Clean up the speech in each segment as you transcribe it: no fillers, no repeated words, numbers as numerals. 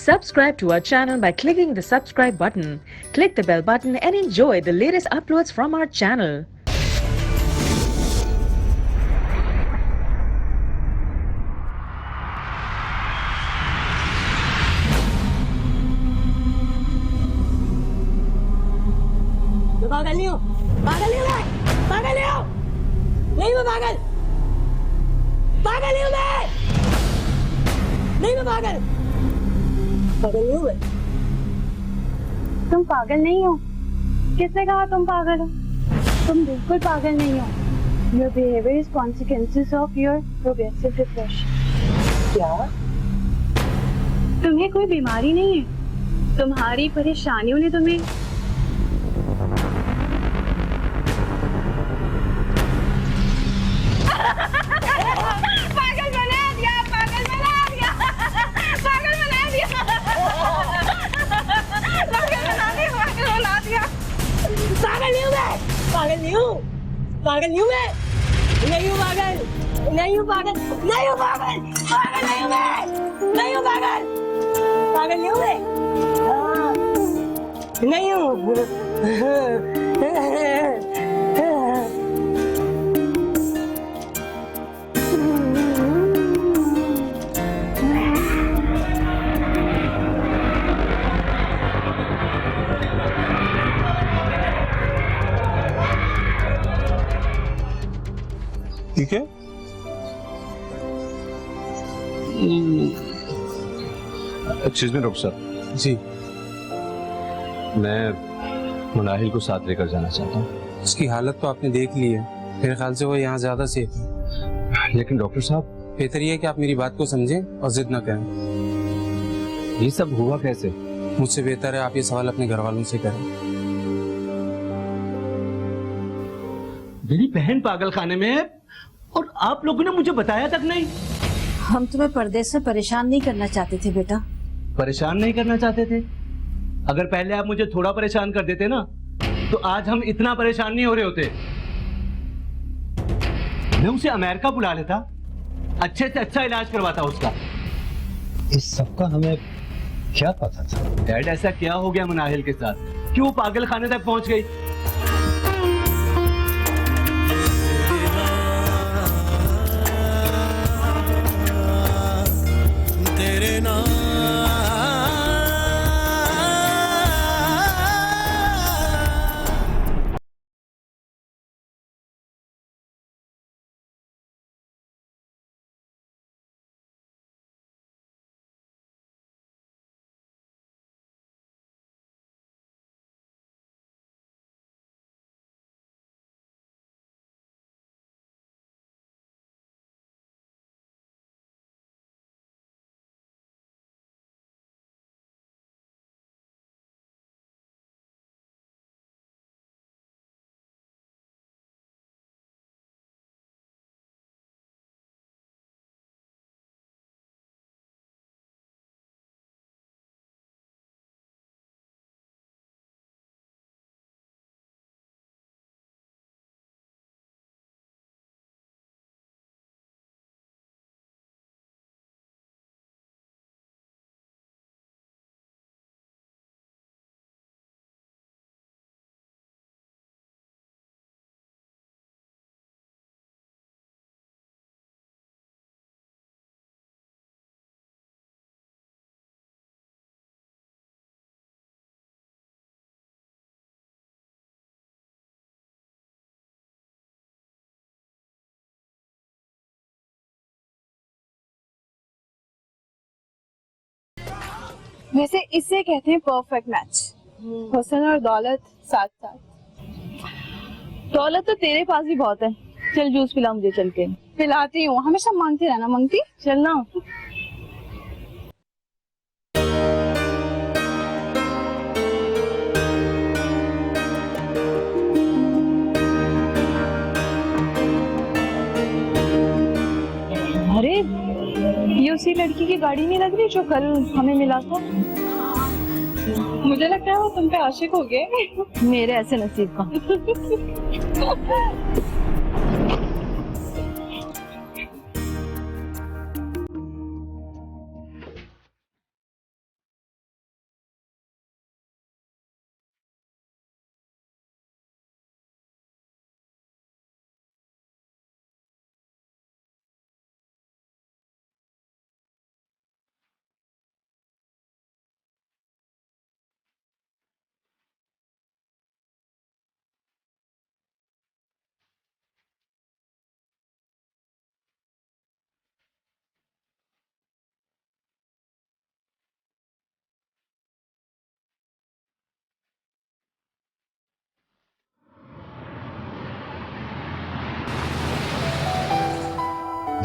Subscribe to our channel by clicking the subscribe button. Click the bell button and enjoy the latest uploads from our channel. पागल नहीं हूँ, पागल नहीं हूँ मैं, पागल नहीं हूँ, नहीं मैं पागल, पागल नहीं हूँ मैं, नहीं मैं पागल, पागल नहीं हूँ मैं। तुम पागल नहीं हो? किसने कहा तुम पागल हो? तुम बिल्कुल पागल नहीं हो। Your behavior is consequences of your progressive depression. क्या? तुम्हें कोई बीमारी नहीं है। तुम्हारी परेशानियों ने तुम्हें पागल बना दिया, पागल बना दिया, पागल बना दिया, पागल बना दिया, पागल बना दिया। पागल नहीं हूँ मैं, पागल नहीं हूँ, पागल नहीं हूँ मैं, नहीं हूँ पागल, नहीं हूँ पागल, नहीं हूँ पागल, पागल नहीं हूँ मैं, नहीं हूँ पागल, पागल नहीं हूँ मैं, नहीं हूँ। ठीक है। एक्सक्यूज मी डॉक्टर साहब। जी, मैं मुनाहिल को साथ लेकर जाना चाहता हूँ। उसकी हालत तो आपने देख ली है। मेरे ख्याल से वो यहाँ ज्यादा सेफ है। लेकिन डॉक्टर साहब, बेहतर ये है कि आप मेरी बात को समझें और जिद न करें। ये सब हुआ कैसे? मुझसे बेहतर है आप ये सवाल अपने घर वालों से करें। मेरी बहन पागल खाने में है और आप लोगों ने मुझे बताया तक नहीं। हम तुम्हें परदेश में परेशान नहीं करना चाहते थे बेटा। परेशान नहीं करना चाहते थे? अगर पहले आप मुझे थोड़ा परेशान कर देते ना, तो आज हम इतना परेशान नहीं हो रहे होते। मैं उसे अमेरिका बुला लेता, अच्छे से अच्छा इलाज करवाता उसका। इस सब का हमें क्या पता था? डैड, ऐसा क्या हो गया मुनाहिल के साथ? क्यों पागल खाने तक पहुंच गई? वैसे इसे कहते हैं परफेक्ट मैच। हुस्न और दौलत साथ साथ। दौलत तो तेरे पास भी बहुत है। चल जूस पिला मुझे चल के। पिलाती हूँ, हमेशा मांगती रहना। मांगती चल ना। अरे ये उसी लड़की की गाड़ी नहीं लग रही जो कल हमें मिला था? मुझे लगता है वो तुम पे आशिक हो गए। मेरे ऐसे नसीब का।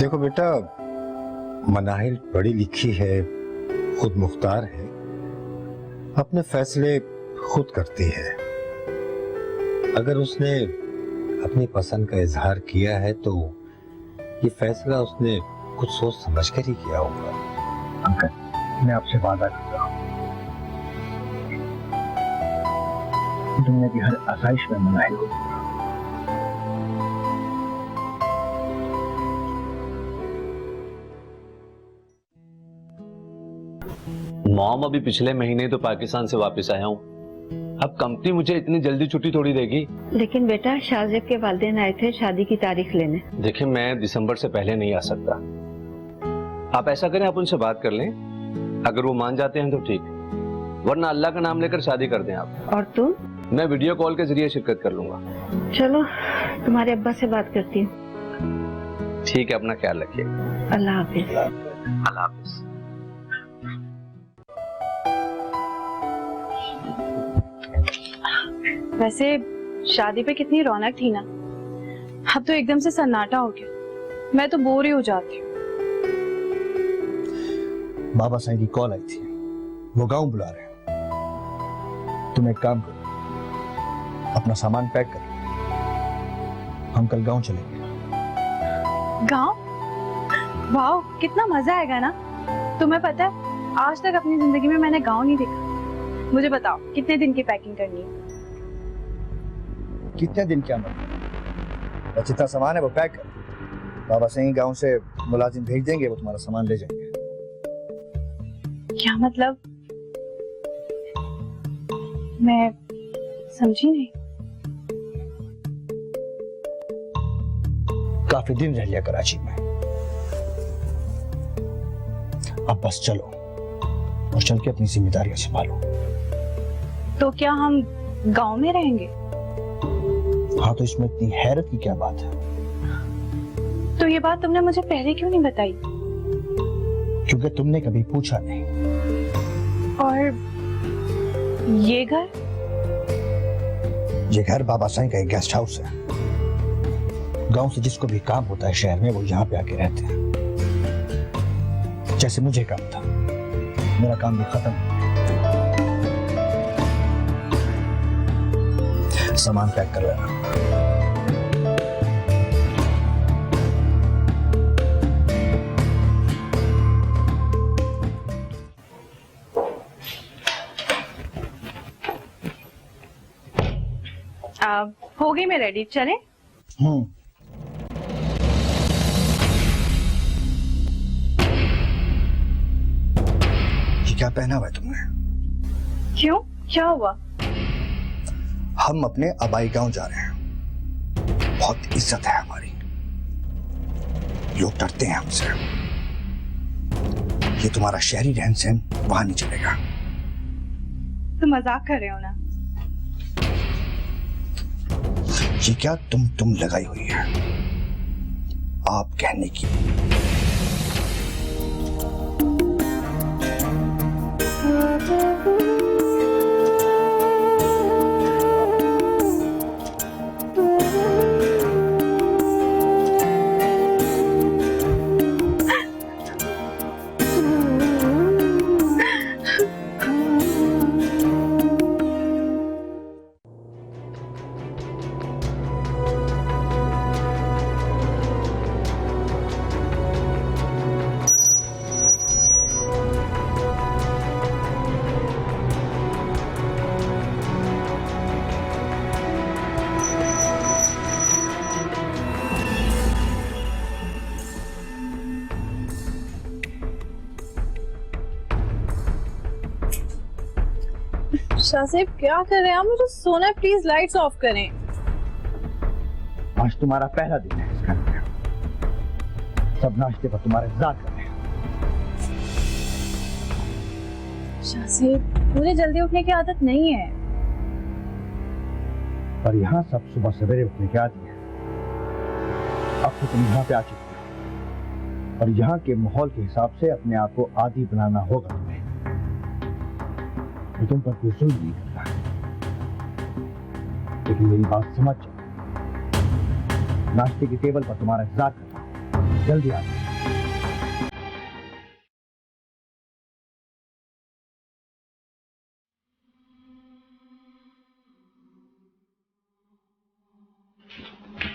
देखो बेटा, मनाहिल पढ़ी लिखी है, खुद मुख्तार है, अपने फैसले खुद करती है। अगर उसने अपनी पसंद का इजहार किया है तो ये फैसला उसने कुछ सोच समझ कर ही किया होगा। अंकल, मैं आपसे वादा करता हूँ, दुनिया की हर आसाइश में मनाहिल को दूंगा। मॉम, अभी पिछले महीने तो पाकिस्तान से वापस आया हूँ। अब कंपनी मुझे इतनी जल्दी छुट्टी थोड़ी देगी। लेकिन बेटा, शाहजेब के वालिदैन आए थे शादी की तारीख लेने। देखिए, मैं दिसंबर से पहले नहीं आ सकता। आप ऐसा करें, आप उनसे बात कर लें, अगर वो मान जाते हैं तो ठीक, वरना अल्लाह का नाम लेकर शादी कर दें आप। और तुम? मैं वीडियो कॉल के जरिए शिरकत कर लूंगा। चलो, तुम्हारे अब्बा से बात करती हूँ। ठीक है, अपना ख्याल रखिए। अल्लाह हाफिज। अल्लाह हाफिज। वैसे शादी पे कितनी रौनक थी ना, अब तो एकदम से सन्नाटा हो गया। मैं तो बोर ही हो जाती हूँ। बाबा साईं की कॉल आई थी, वो गांव बुला रहे हैं। तुम एक काम करो, अपना सामान पैक कर, हम कल गांव चलेंगे। गांव? वाह, कितना मजा आएगा ना। तुम्हें पता है, आज तक अपनी जिंदगी में मैंने गांव नहीं देखा। मुझे बताओ, कितने दिन की पैकिंग करनी है? कितने दिन क्या मतलब, बस जितना सामान है वो पैक कर। बाबा साईं गांव से मुलाजिम भेज देंगे, वो तुम्हारा सामान ले जाएंगे। क्या मतलब? मैं समझी नहीं। काफी दिन रह लिया कराची में, अब बस चलो और चल के अपनी जिम्मेदारियां संभालो। तो क्या हम गांव में रहेंगे? हाँ, तो इसमें इतनी हैरत की क्या बात है? तो ये बात तुमने मुझे पहले क्यों नहीं बताई? क्योंकि तुमने कभी पूछा नहीं। और ये घर? ये घर बाबा साईं का एक गेस्ट हाउस है। गांव से जिसको भी काम होता है शहर में, वो यहाँ पे आके रहते हैं। जैसे मुझे काम था, मेरा काम भी खत्म हो गया। सामान पैक कर लेना। हो गई मैं रेडी, चले? ये क्या पहना हुआ है तुमने? क्यों, क्या हुआ? हम अपने आबाई गांव जा रहे हैं, बहुत इज्जत है हमारी, लोग डरते हैं हमसे। ये तुम्हारा शहरी रहन सहन वहां नहीं चलेगा। तुम मजाक कर रहे हो ना? ये क्या तुम लगाई हुई है आप कहने की? शाहजेब, क्या कर रहे हैं आप? मुझे सोना है, प्लीज लाइट्स ऑफ करें। आज तुम्हारा पहला दिन है इस घर में, सब नाश्ते पर तुम्हारा इंतजार कर रहे हैं। शाहजेब, मुझे जल्दी उठने की आदत नहीं है। पर यहाँ सब सुबह सवेरे उठने की आदत है। अब तो तुम यहाँ पे आ चुके हो और यहाँ के माहौल के हिसाब से अपने आप को आदी बनाना होगा तुम्हें। तुम पर कोई जुल्म नहीं कर रहा, लेकिन मेरी बात समझ जाओ। नाश्ते की टेबल पर तुम्हारा इंतजार कर रहा हूं। जल्दी आ जाओ।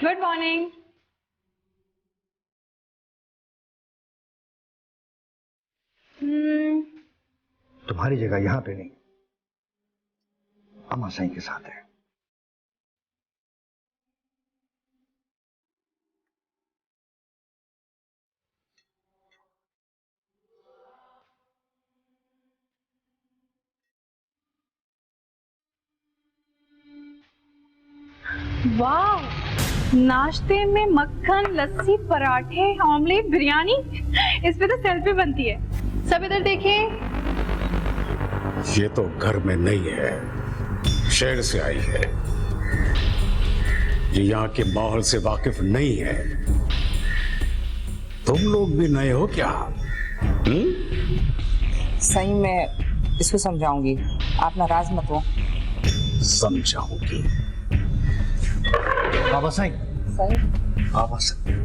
Good morning. तुम्हारी जगह यहाँ पे नहीं, अम्मा साईं के साथ है। वाह, नाश्ते में मक्खन, लस्सी, पराठे, ऑमलेट, बिरयानी, इस पे तो सेल्फी बनती है। सब इधर देखिए। ये तो घर में नहीं है, शहर से आई है। ये यहाँ के माहौल से वाकिफ नहीं है। तुम लोग भी नए हो क्या? सही में इसको समझाऊंगी, आप नाराज मत हो। समझाऊंगी। बाबा साईं, सही बाबा साईं।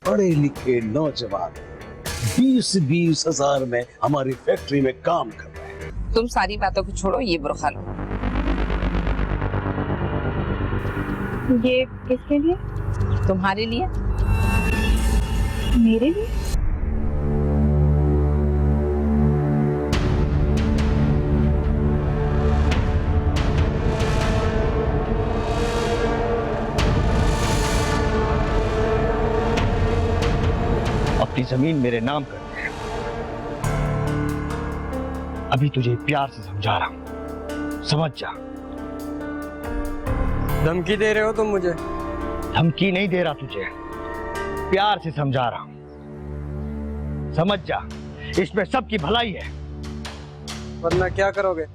पढ़े लिखे नौजवान 20-20 हजार में हमारी फैक्ट्री में काम कर रहे हैं। तुम सारी बातों को छोड़ो, ये बुरखा लो। ये किसके लिए? तुम्हारे लिए। मेरे लिए? अपनी जमीन मेरे नाम कर दे। अभी तुझे प्यार से समझा रहा हूं, समझ जा। धमकी दे रहे हो तुम मुझे? धमकी नहीं दे रहा तुझे, प्यार से समझा रहा हूं, समझ जा। इसमें सबकी भलाई है। वरना क्या करोगे?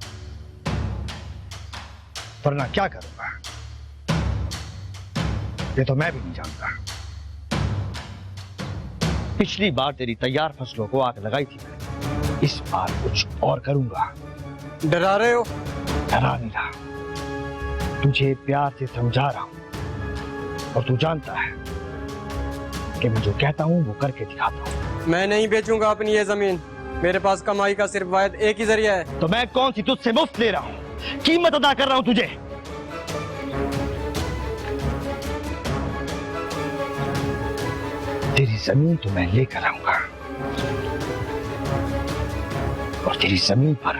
वरना क्या करूंगा ये तो मैं भी नहीं जानता। पिछली बार तेरी तैयार फसलों को आग लगाई थी मैंने, इस बार कुछ और करूंगा। डरा रहे हो? डरा नहीं रहा, तुझे प्यार से समझा रहा हूं और तू जानता है कि मैं जो कहता हूं वो करके दिखाता हूं। मैं नहीं बेचूंगा अपनी ये जमीन। मेरे पास कमाई का सिर्फ वाहिद एक ही जरिया है। तो मैं कौन सी तुझसे मुफ्त ले रहा हूं, कीमत अदा कर रहा हूं तुझे। तेरी जमीन तो मैं लेकर आऊंगा और तेरी जमीन पर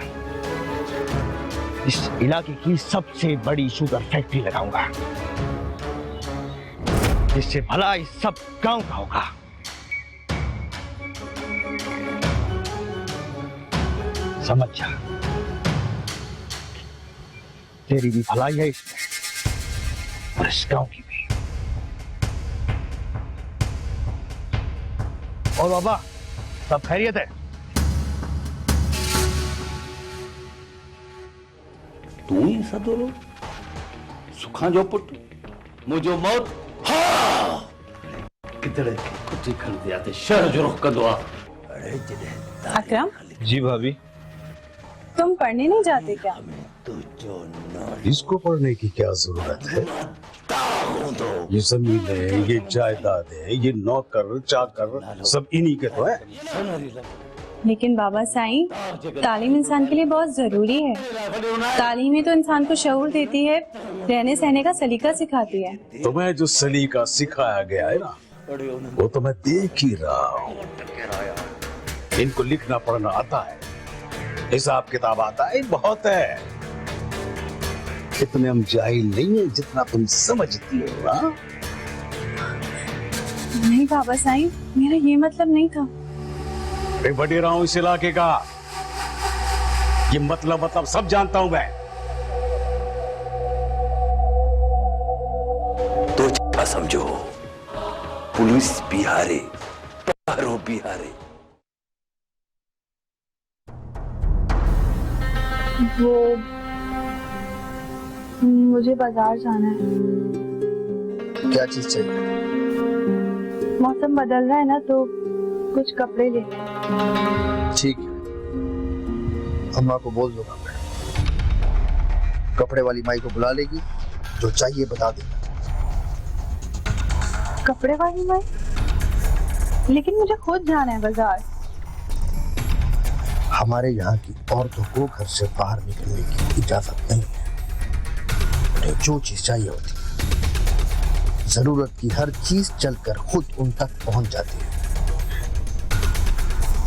इस इलाके की सबसे बड़ी शुगर फैक्ट्री लगाऊंगा, जिससे भला इस सब गांव का होगा। समझ जा, तेरी भी भलाई है इसमें और इस गांव की भी। और बाबा, सब खैरियत है? तू ही सदरो सुखा जो पुट मुझो मौत हाँ कितने कुछ कर दिया थे शहर जो रुख कदवा। अरे अकरम, जी भाभी। तुम पढ़ने नहीं जाते क्या? इसको पढ़ने की क्या जरूरत है? ये जमीन है, ये जायदाद है, ये नौकर चाकर सब इन्हीं के तो है। लेकिन बाबा साईं, तालीम इंसान के लिए बहुत जरूरी है। तालीम ही तो इंसान को शऊर देती है, रहने सहने का सलीका सिखाती है। तुम्हें जो सलीका सिखाया गया है ना, वो तो मैं देख ही रहा हूँ। इनको लिखना पढ़ना आता है, हिसाब किताब आता है, बहुत है। इतने हम जाहिल नहीं है जितना तुम समझती हो ना। नहीं बाबा साईं, मेरा ये मतलब नहीं था। मैं वडेरा हूं इस इलाके का, ये मतलब सब जानता हूं मैं। तो क्या समझो, पुलिस बिहारे पहाड़ों बिहारे। वो मुझे बाजार जाना है। क्या चीज चाहिए? मौसम बदल रहा है ना, तो कुछ कपड़े ले। ठीक है, अम्मा को बोल दूंगा मैं। कपड़े वाली माई को बुला लेगी, जो चाहिए बता देगा। कपड़े वाली माई? लेकिन मुझे खुद जाना है बाजार। हमारे यहाँ की औरतों को घर से बाहर निकलने की इजाजत नहीं है। उन्हें जो चीज चाहिए होती है, जरूरत की हर चीज चलकर खुद उन तक पहुंच जाती है।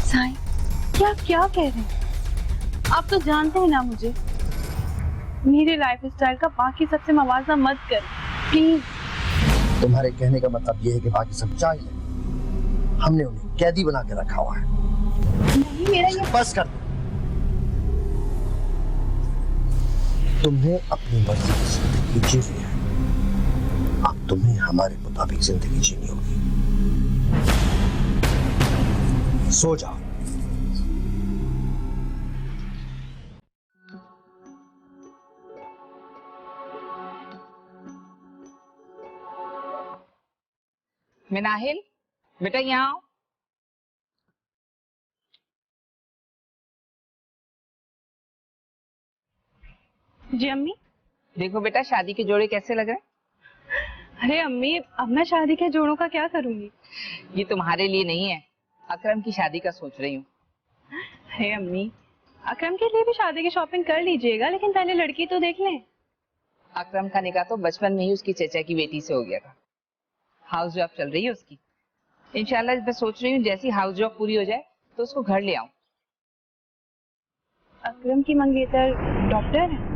साईं, क्या क्या कह रहे हैं? आप तो जानते हैं ना मुझे। मेरे लाइफ स्टाइल का बाकी सबसे मवाजा मत कर प्लीज। तुम्हारे कहने का मतलब यह है कि बाकी सब चाहिए, हमने उन्हें कैदी बना के रखा हुआ है। नहीं, मेरा ये बस कर दो। तुम्हें अपनी मर्जी की जिंदगी जीनी है, अब तुम्हें हमारे मुताबिक जिंदगी जीनी होगी। सो जाओ। मिनाहिल, बेटा यहाँ आओ। जी अम्मी। देखो बेटा, शादी के जोड़े कैसे लग रहे हैं? अरे अम्मी, अब मैं शादी के जोड़ों का क्या करूंगी? ये तुम्हारे लिए नहीं है, अकरम की शादी का सोच रही हूँ। अरे अम्मी, अकरम के लिए भी शादी की शॉपिंग कर लीजिएगा, लेकिन पहले लड़की तो देख लें। अकरम का निकाह तो बचपन में ही उसकी चचा की बेटी से हो गया था। हाउस जॉब चल रही है उसकी। इंशाल्लाह मैं सोच रही हूँ जैसी हाउस जॉब पूरी हो जाए तो उसको घर ले आऊं। अकरम की मंगेतर डॉक्टर है।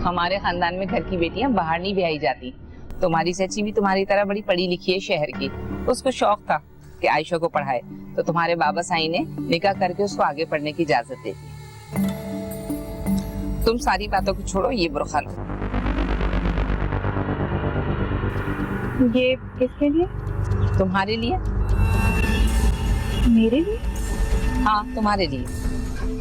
हमारे खानदान में घर की बेटियां बाहर नहीं ब्याही जाती। तुम्हारी चाची भी तुम्हारी तरह बड़ी पढ़ी लिखी है शहर की। उसको शौक था कि आयशा को पढ़ाए, तो तुम्हारे बाबा साईं ने निकाह करके उसको आगे पढ़ने की इजाजत दे दी। तुम सारी बातों को छोड़ो, ये बुरखा लो। ये किसके लिए? तुम्हारे लिए। मेरे लिए? हाँ, तुम्हारे लिए।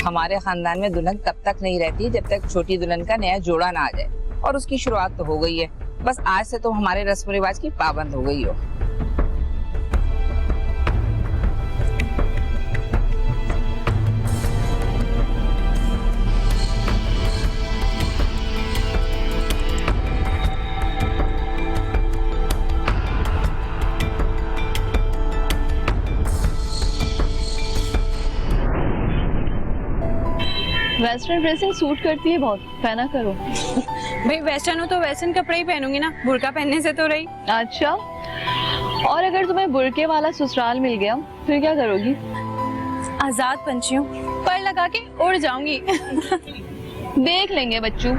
हमारे खानदान में दुल्हन तब तक नहीं रहती जब तक छोटी दुल्हन का नया जोड़ा ना आ जाए, और उसकी शुरुआत तो हो गई है। बस आज से तुम हमारे रस्म रिवाज की पाबंद हो गई हो। वेस्टर्न ड्रेसिंग सूट करती है बहुत, पहना करो। भाई वेस्टर्न हो तो वेस्टर्न कपड़े ही पहनूंगी ना, बुर्का पहनने से तो रही। अच्छा, और अगर तुम्हें बुर्के वाला ससुराल मिल गया फिर क्या करोगी? आजाद पंछियों पर लगा के उड़ जाऊंगी। देख लेंगे बच्चू।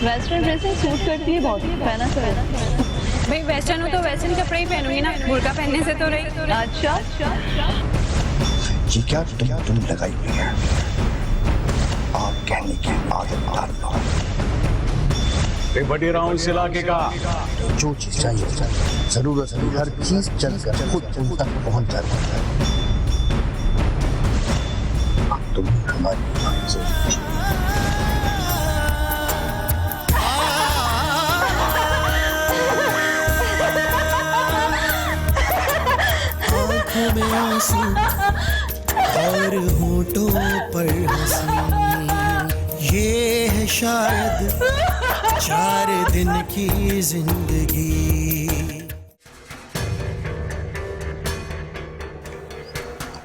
वेस्टर्न ड्रेसिंग सूट करती है बहुत, पहना करो। भाई वेस्टर्न हो तो वेस्टर्न कपड़े ही पहनूंगी ना, बुर्का पहनने से तो रही। अच्छा, ये क्या तुम लगाई हुई है? आप कहने की आदत डाल लो। बड़ी राउंड इस इलाके का जो चीज चाहिए, जरूरत है हर चीज चलकर खुद उन तक पहुंच जाती है। अब तुम हमारी में आंसू और होठों पर हंसी, ये है शायद 4 दिन की जिंदगी।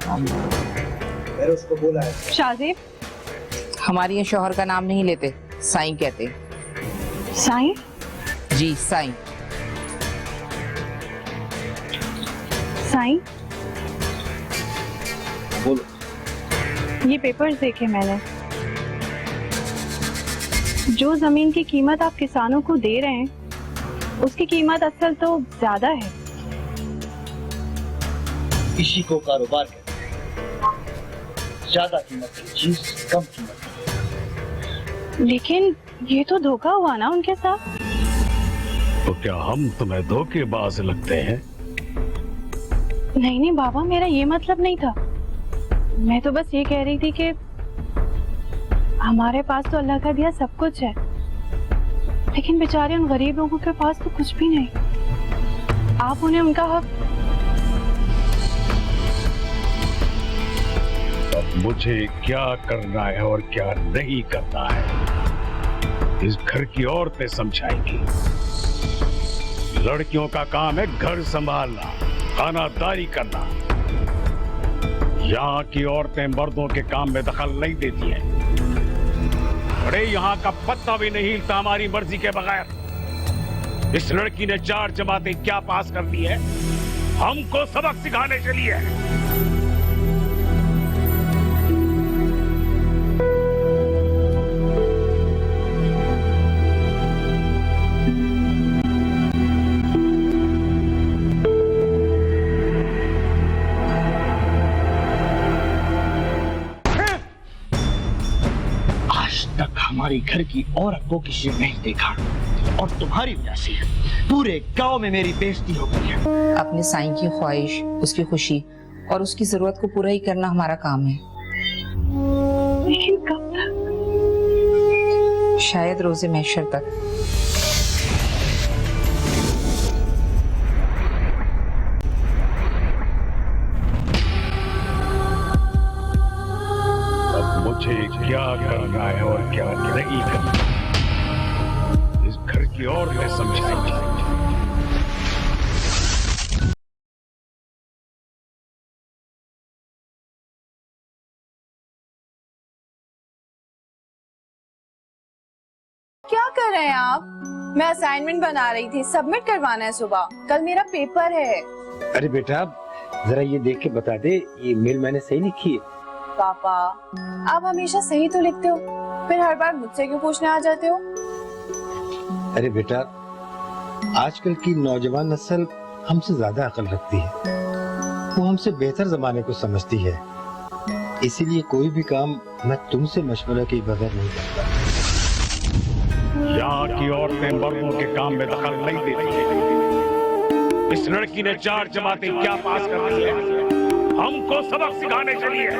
मैंने उसको बोला है। शाहजेब, हमारे यहाँ शौहर का नाम नहीं लेते, साईं कहते। साईं? जी साईं। साईं, बोलो। ये पेपर्स देखे मैंने। जो जमीन की कीमत आप किसानों को दे रहे हैं, उसकी कीमत असल तो ज्यादा है। इसी को कारोबार कहते हैं। ज्यादा कीमत की चीज कम कीमत की। लेकिन ये तो धोखा हुआ ना उनके साथ। तो क्या हम तुम्हें धोखेबाज लगते हैं? नहीं नहीं बाबा, मेरा ये मतलब नहीं था। मैं तो बस ये कह रही थी कि हमारे पास तो अल्लाह का दिया सब कुछ है, लेकिन बेचारे उन गरीब लोगों के पास तो कुछ भी नहीं। आप उन्हें उनका हक। अब मुझे क्या करना है और क्या नहीं करना है इस घर की औरतें समझाएंगी। लड़कियों का काम है घर संभालना, खानादारी करना। यहाँ की औरतें मर्दों के काम में दखल नहीं देती हैं। अरे यहाँ का पत्ता भी नहीं हिलता हमारी मर्जी के बगैर। इस लड़की ने 4 जमातें क्या पास कर दी है, हमको सबक सिखाने चली है। हमारी घर की औरत को किसी ने नहीं देखा और तुम्हारी वजह से पूरे गांव में मेरी बेइज्जती हो गई है। अपने साईं की ख्वाहिश, उसकी खुशी और उसकी जरूरत को पूरा ही करना हमारा काम है। लेकिन कब तक? शायद रोजे महशर तक। मुझे क्या करना है और क्या नहीं करना इस घर की औरतें समझाएंगी। क्या कर रहे हैं आप? मैं असाइनमेंट बना रही थी, सबमिट करवाना है सुबह, कल मेरा पेपर है। अरे बेटा जरा ये देख के बता दे, ये मेल मैंने सही लिखी है? पापा आप हमेशा सही तो लिखते हो, फिर हर बार मुझसे क्यों पूछने आ जाते हो? अरे बेटा आजकल की नौजवान नस्ल हमसे ज्यादा अकल रखती है, वो हमसे बेहतर जमाने को समझती है, इसीलिए कोई भी काम मैं तुमसे मशवरा के बगैर नहीं करता। यहाँ की औरतें मर्दों के काम में दखल नहीं देती हैं। इस लड़की ने 4 जमातें क्या पास कर दी है, हमको सबक सिखाने चली है।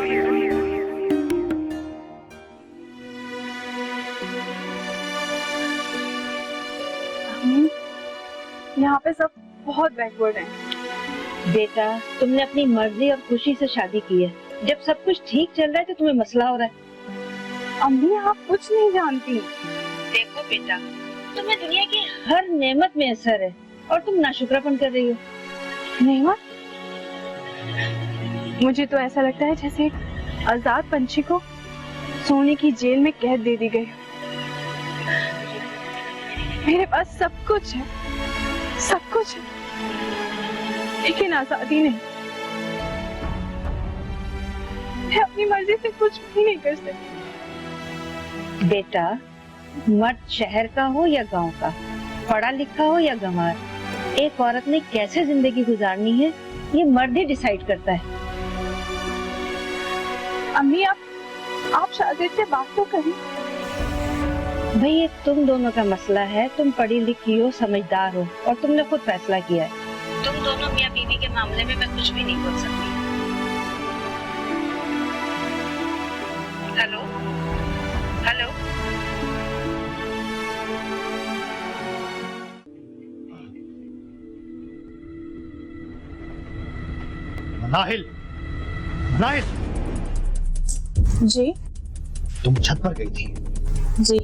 यहाँ पे सब बहुत बैकवर्ड हैं। बेटा तुमने अपनी मर्जी और खुशी से शादी की है, जब सब कुछ ठीक चल रहा है तो तुम्हें मसला हो रहा है। अम्मी आप कुछ नहीं जानती। देखो बेटा तुम्हें दुनिया की हर नेमत में असर है और तुम नाशुक्रापन कर रही हो। नेमत? मुझे तो ऐसा लगता है जैसे एक आजाद पंछी को सोने की जेल में कैद दे दी गई। मेरे पास सब कुछ है, सब कुछ है, लेकिन आजादी नहीं। मैं अपनी मर्जी से कुछ भी नहीं कर सकती। बेटा मर्द शहर का हो या गांव का, पढ़ा लिखा हो या गंवार, एक औरत ने कैसे जिंदगी गुजारनी है ये मर्द ही डिसाइड करता है। अम्मी आप शादी से बात तो करें। भाई ये तुम दोनों का मसला है, तुम पढ़ी लिखी हो, समझदार हो और तुमने खुद फैसला किया है। तुम दोनों मियां बीवी के मामले में मैं कुछ भी नहीं बोल सकती। हेलो हेलो नाहिल, नाहिल जी। तुम छत पर गई थी? जी।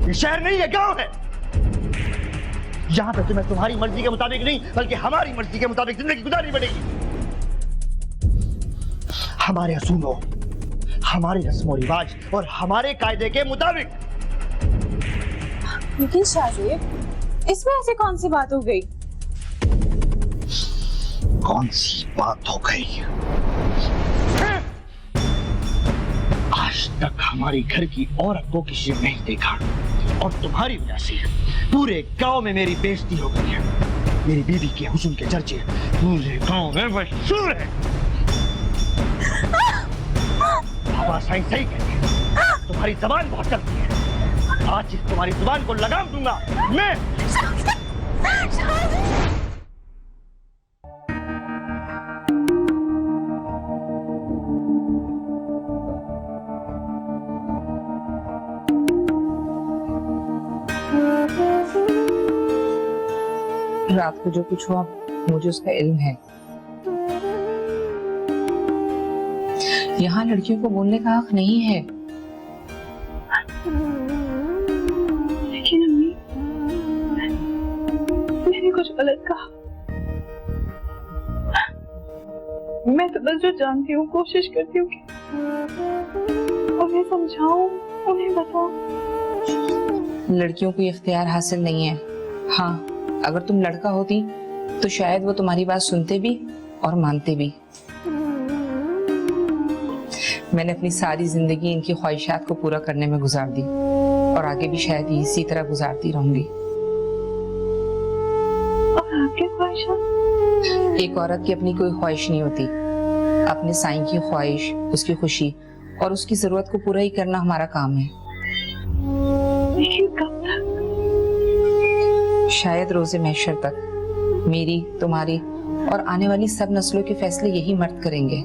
ये शहर नहीं है, गांव है। यहाँ पे तुम्हें तुम्हारी मर्जी के मुताबिक नहीं बल्कि हमारी मर्जी के मुताबिक जिंदगी गुजारनी पड़ेगी। हमारे असूलों, हमारे रस्मों रिवाज और हमारे कायदे के मुताबिक। लेकिन शाहजेब इसमें ऐसी कौन सी बात हो गई? कौन सी बात हो गई? आज तक हमारी घर की औरत को किसी ने नहीं देखा और तुम्हारी वजह से पूरे गांव में मेरी बेइज्जती हो गई है। मेरी बीवी के हुस्न के चर्चे पूरे गांव में मशहूर है। बाबा साईं सही कहते हैं, तुम्हारी जबान बहुत चलती है। आज इस तुम्हारी जुबान को लगाम दूंगा मैं। रात को जो कुछ हुआ मुझे उसका इल्म है। यहाँ लड़कियों को बोलने का हक नहीं है। लेकिन अम्मी, मैंने कुछ गलत कहा। मैं तो बस जो जानती हूँ कोशिश करती हूँ कि उन्हें समझाऊं, उन्हें बताऊं। लड़कियों को इख्तियार हासिल नहीं है। हाँ, अगर तुम लड़का होती तो शायद वो तुम्हारी बात सुनते भी और मानते भी। मैंने अपनी सारी जिंदगी इनकी ख्वाहिशात को पूरा करने में गुजार दी और आगे भी शायद इसी तरह गुजारती रहूंगी। और आपकी ख्वाहिशात? एक औरत की अपनी कोई ख्वाहिश नहीं होती। अपने साईं की ख्वाहिश, उसकी खुशी और उसकी जरूरत को पूरा ही करना हमारा काम है। लेकिन कब तक? शायद रोजे महशर तक। मेरी, तुम्हारी और आने वाली सब नस्लों के फैसले यही मर्द करेंगे।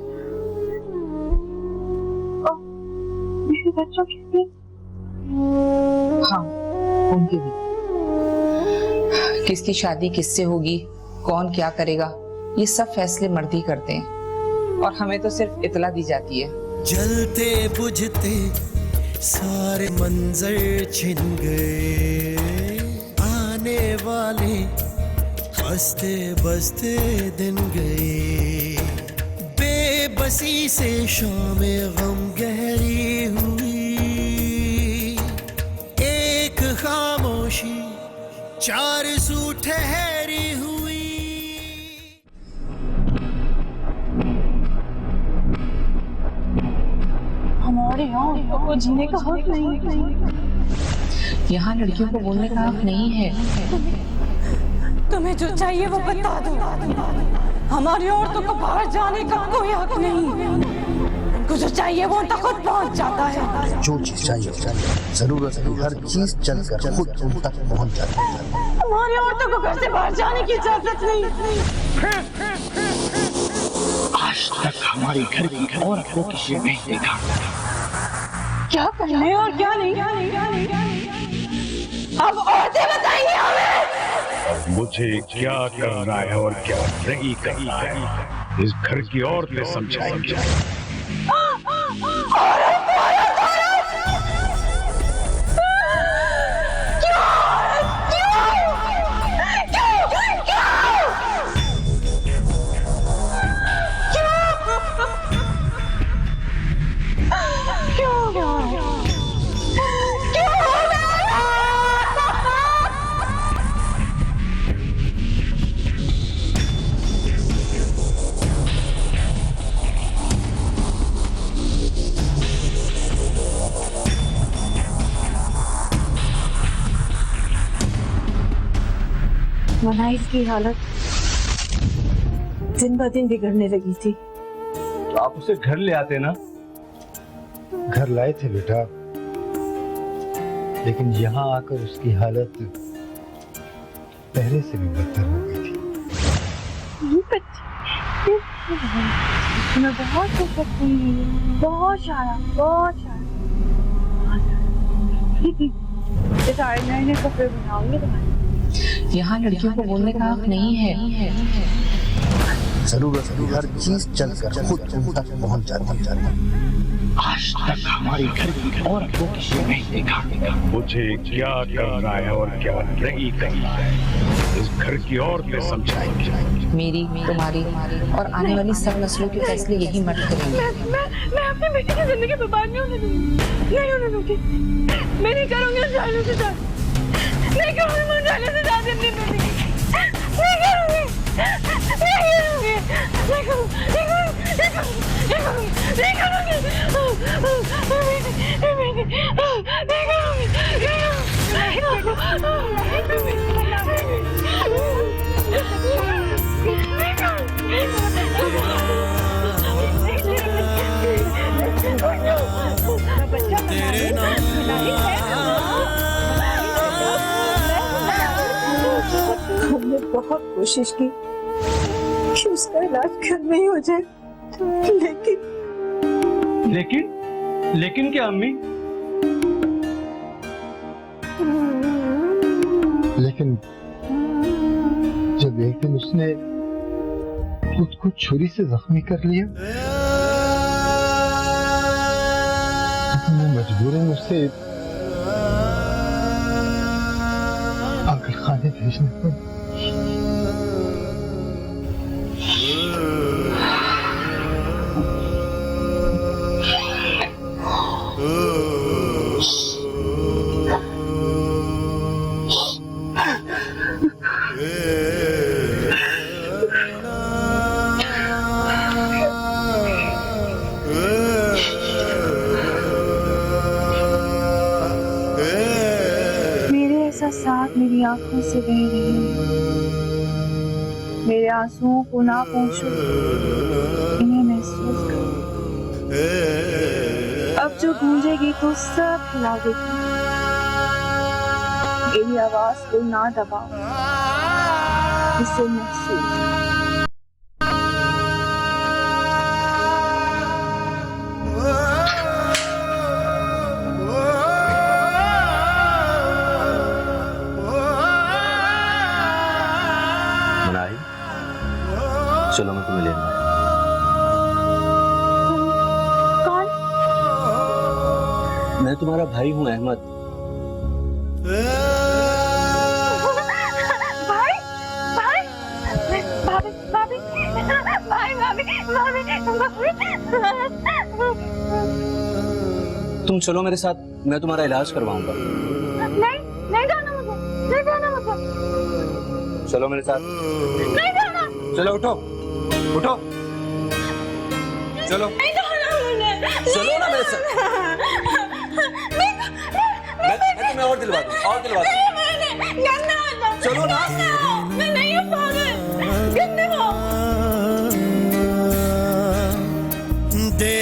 मेरे बच्चों के भी? हाँ, उनकी भी। किसकी शादी किससे होगी, कौन क्या करेगा, ये सब फैसले मर्द ही करते हैं और हमें तो सिर्फ इतला दी जाती है। जलते बुझते सारे मंजर छिन गए, आने वाले हंसते बसते दिन गए, बेबसी से शामे गम गहरी हुई, एक खामोशी चार सू ठहरी हुई। हमारे यहाँ को जीने का हक नहीं है। यहाँ लड़कियों को बोलने का हक नहीं है। तुम्हें जो चाहिए वो बता दो। हमारी औरतों को बाहर जाने का कोई हक नहीं। उनको जो चाहिए वो तक खुद पहुंच जाता है। जो चीज चाहिए जरूरत की हर चीज चलकर खुद उन तक पहुंच जाती है। हमारी औरतों को घर से बाहर जाने की इजाजत नहीं। आज तक हमारे घर की औरत को किसी ने नहीं देखा। क्या करना है और क्या नहीं। अब औरतें बताएंगी हमें मुझे क्या करना है और क्या नहीं करना है। इस घर की औरतें समझाएंगी। मनाइस की हालत दिन ब दिन बिगड़ने लगी थी। तो आप उसे घर ले आते ना। घर लाए थे बेटा, लेकिन यहाँ आकर उसकी हालत पहले से भी बदतर हो गई थी। मैं बहुत कुछ बहुत सारा सारे नए नए कपड़े बनाऊंगी तुम्हारे। यहाँ लड़कियों को बोलने का हक नहीं है। जरूरत की हर चीज चलकर खुद उन तक पहुंच जाती है। आज तक हमारे घर की औरत को किसी ने नहीं देखा। मुझे क्या करना है और क्या नहीं करना है। इस घर की औरतें समझाएंगी। मेरी, तुम्हारी और आने वाली सब नस्लों के फैसले यही मर्द करेंगे। मैं अपनी बेटी की जिंदगी बर्बाद नहीं होने दूंगी। मैं नहीं करूंगी उस जाने से शादी। नहीं करूंगी उस जाने से शादी अपनी बेटी की। नहीं करूंगी। तेरे नाम हमने बहुत कोशिश की कि उसका इलाज घर में ही हो जाए, लेकिन क्या अम्मी? लेकिन जब एक दिन उसने खुद को छुरी से जख्मी कर लिया तो मैं मजबूरन उसे आकर खाने भेजना पड़ा। साथ मेरी आंखों से बह रहे हैं, मेरे आंसुओं को ना पहुंचो, इन्हें महसूस करो। अब जो गूंजेगी तो सब हिला देगी, मेरी आवाज को ना दबाओ, इसे महसूस करो। चलो मैं तुम्हें लेने आया। कौन? मैं तुम्हारा भाई हूँ अहमद। भाई भाई भाभी भाभी भाई भाभी तुम चलो मेरे साथ, मैं तुम्हारा इलाज करवाऊंगा। नहीं जाना मुझे, नहीं जाना मुझे। चलो मेरे साथ। नहीं जाना। चलो उठो उठो, चलो चलो ना मेरे साथ। मैं तुम्हें और दिलवा दूं, चलो ना।